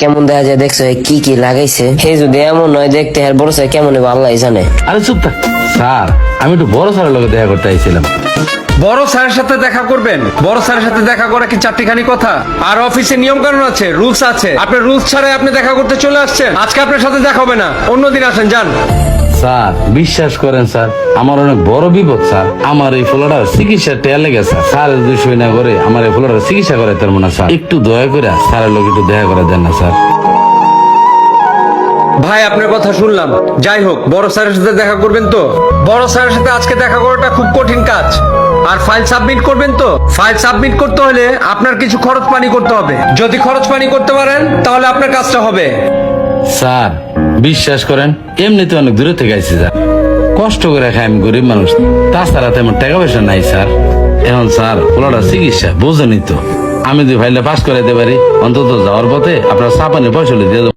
কেমন দেখা যায় দেখছো কি কি লাগাইছে হে যদি এমন নয় দেখতে আর বড় স্যার কেমন হবে আল্লাহ জানে। আরে চুপ থাক স্যার, আমি একটু বড় স্যারের লোকে দেখা করতে আইছিলাম। বড় স্যারের সাথে দেখা করবেন? বড় স্যারের সাথে দেখা করা কি চারটিখানি কথা? আর অফিসে নিয়ম কানুন আছে, রুলস আছে। আপনার রুলস ছাড়াই আপনি দেখা করতে চলে আসছেন। আজকে আপনার সাথে দেখা হবে না, অন্যদিন আসেন, যান। স্যার বিশ্বাস করেন স্যার, আমার অনেক বড় বিপদ স্যার। আমার এই ফোলাটার চিকিৎসা টেয়া লেগে স্যার যদি সই না করে আমার এই ফোলাটার চিকিৎসা করে তার মনে স্যার একটু দয়া করে স্যারের লোক একটু দেখা করে দেন না স্যার। ভাই আপনার কথা শুনলাম, যাই হোক বড় স্যারের সাথে দেখা করবেন তো? বড় স্যারের সাথে আজকে দেখা করাটা খুব কঠিন কাজ। আর ফাইল সাবমিট করবেন তো? ফাইল সাবমিট করতে হলে আপনার কিছু খরচ পানি করতে হবে। যদি খরচ পানি করতে পারেন তাহলে আপনার কাজটা হবে। স্যার বিশ্বাস করেন, এমনিতে অনেক দূরে থেকে আইছি স্যার, কষ্ট করে খাই, আমি গরিব মানুষ, তাছাড়া তেমন টাকা পয়সা নাই স্যার। এখন স্যার ফোলাটার চিকিৎসা বুঝেনি তো, আমি যদি ফাইলটা পাস করাইতে পারি অন্তত যাওয়ার পথে আপনার চাপানি পয়সা দিয়ে দেবো।